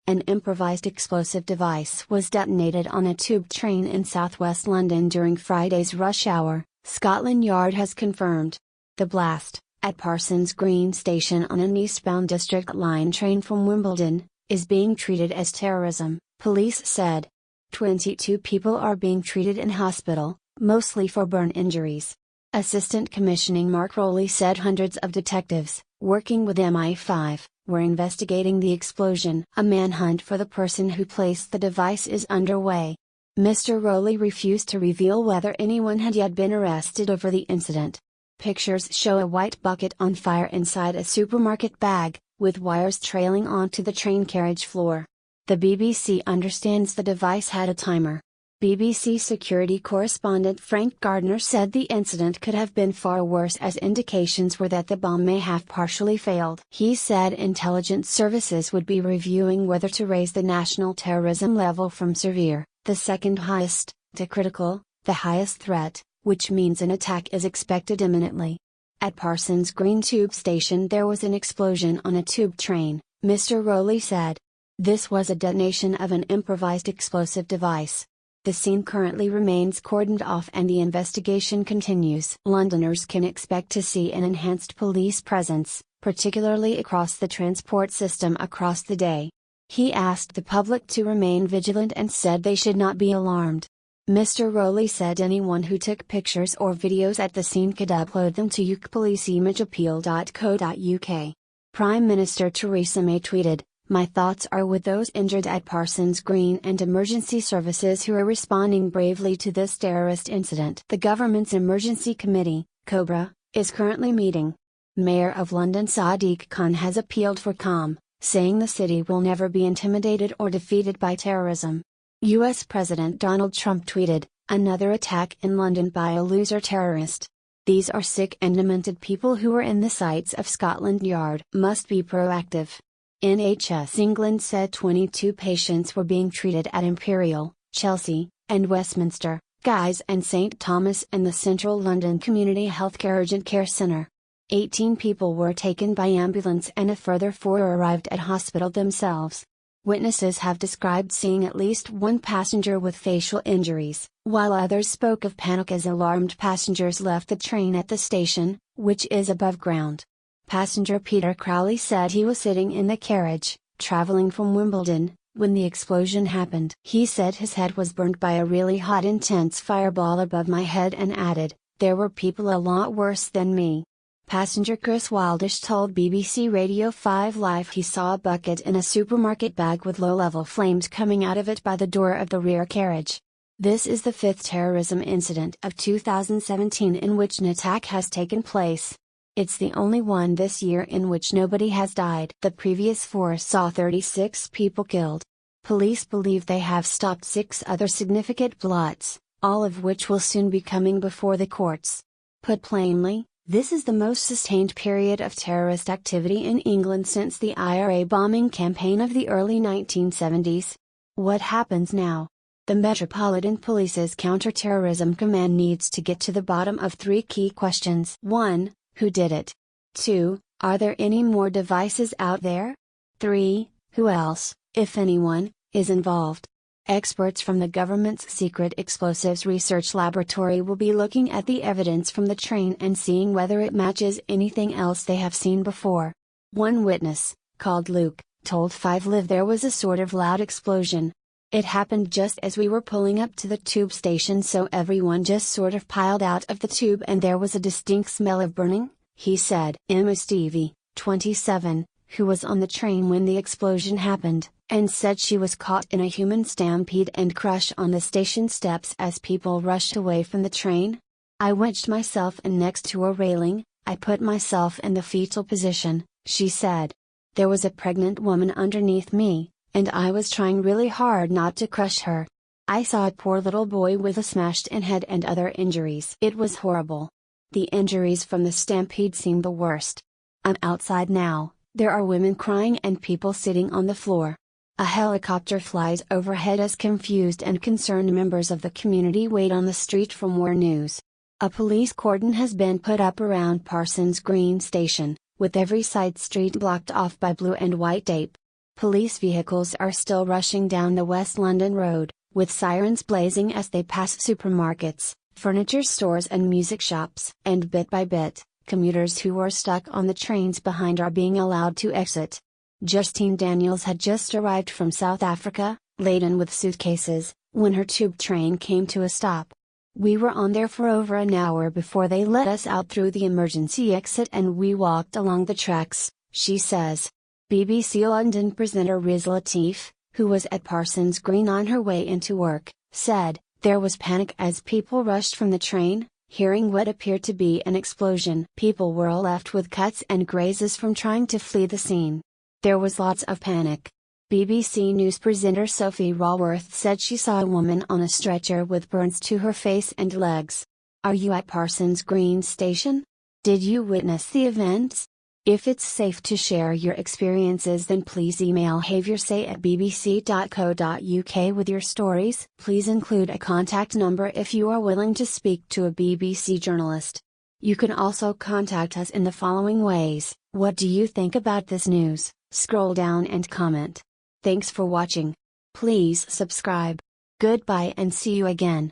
An improvised explosive device was detonated on a tube train in southwest London during Friday's rush hour, Scotland Yard has confirmed. The blast, at Parsons Green station on an eastbound District Line train from Wimbledon, is being treated as terrorism, police said. 22 people are being treated in hospital, mostly for burn injuries. Assistant Commissioning Mark Rowley said hundreds of detectives, working with MI5, were investigating the explosion. A manhunt for the person who placed the device is underway. Mr. Rowley refused to reveal whether anyone had yet been arrested over the incident. Pictures show a white bucket on fire inside a supermarket bag, with wires trailing onto the train carriage floor. The BBC understands the device had a timer. BBC security correspondent Frank Gardner said the incident could have been far worse as indications were that the bomb may have partially failed. He said intelligence services would be reviewing whether to raise the national terrorism level from severe, the second highest, to critical, the highest threat, which means an attack is expected imminently. At Parsons Green tube station there was an explosion on a tube train, Mr. Rowley said. This was a detonation of an improvised explosive device. The scene currently remains cordoned off and the investigation continues. Londoners can expect to see an enhanced police presence, particularly across the transport system across the day. He asked the public to remain vigilant and said they should not be alarmed. Mr. Rowley said anyone who took pictures or videos at the scene could upload them to ukpoliceimageappeal.co.uk. Prime Minister Theresa May tweeted, "My thoughts are with those injured at Parsons Green and emergency services who are responding bravely to this terrorist incident." The government's emergency committee, COBRA, is currently meeting. Mayor of London Sadiq Khan has appealed for calm, saying the city will never be intimidated or defeated by terrorism. US President Donald Trump tweeted, "Another attack in London by a loser terrorist. These are sick and demented people who were in the sights of Scotland Yard. Must be proactive." NHS England said 22 patients were being treated at Imperial, Chelsea, and Westminster, Guy's and St Thomas and the Central London Community Healthcare Urgent Care Centre. 18 people were taken by ambulance and a further 4 arrived at hospital themselves. Witnesses have described seeing at least one passenger with facial injuries, while others spoke of panic as alarmed passengers left the train at the station, which is above ground. Passenger Peter Crowley said he was sitting in the carriage, traveling from Wimbledon, when the explosion happened. He said his head was burned by a really hot intense fireball above my head and added, "There were people a lot worse than me." Passenger Chris Wildish told BBC Radio 5 Live he saw a bucket in a supermarket bag with low-level flames coming out of it by the door of the rear carriage. This is the 5th terrorism incident of 2017 in which an attack has taken place. It's the only one this year in which nobody has died. The previous 4 saw 36 people killed. Police believe they have stopped 6 other significant plots, all of which will soon be coming before the courts. Put plainly, this is the most sustained period of terrorist activity in England since the IRA bombing campaign of the early 1970s. What happens now? The Metropolitan Police's Counter-Terrorism Command needs to get to the bottom of 3 key questions. 1. Who did it? 2. Are there any more devices out there? 3. Who else, if anyone, is involved? Experts from the government's Secret Explosives Research Laboratory will be looking at the evidence from the train and seeing whether it matches anything else they have seen before. One witness, called Luke, told 5 Live there was a sort of loud explosion. It happened just as we were pulling up to the tube station, so everyone just sort of piled out of the tube and there was a distinct smell of burning, he said. Emma Stevie, 27, who was on the train when the explosion happened, and said she was caught in a human stampede and crushed on the station steps as people rushed away from the train. "I wedged myself in next to a railing, I put myself in the fetal position," she said. "There was a pregnant woman underneath me, and I was trying really hard not to crush her. I saw a poor little boy with a smashed in head and other injuries. It was horrible. The injuries from the stampede seemed the worst. I'm outside now, there are women crying and people sitting on the floor. A helicopter flies overhead as confused and concerned members of the community wait on the street for more news. A police cordon has been put up around Parsons Green station, with every side street blocked off by blue and white tape. Police vehicles are still rushing down the West London road, with sirens blazing as they pass supermarkets, furniture stores and music shops. And bit by bit, commuters who were stuck on the trains behind are being allowed to exit. Justine Daniels had just arrived from South Africa, laden with suitcases, when her tube train came to a stop. "We were on there for over an hour before they let us out through the emergency exit and we walked along the tracks," she says. BBC London presenter Riz Latif, who was at Parsons Green on her way into work, said, "There was panic as people rushed from the train, hearing what appeared to be an explosion. People were left with cuts and grazes from trying to flee the scene. There was lots of panic." BBC News presenter Sophie Raworth said she saw a woman on a stretcher with burns to her face and legs. Are you at Parsons Green Station? Did you witness the events? If it's safe to share your experiences, then please email haveyoursay@bbc.co.uk with your stories. Please include a contact number if you are willing to speak to a BBC journalist. You can also contact us in the following ways. What do you think about this news? Scroll down and comment. Thanks for watching. Please subscribe. Goodbye and see you again.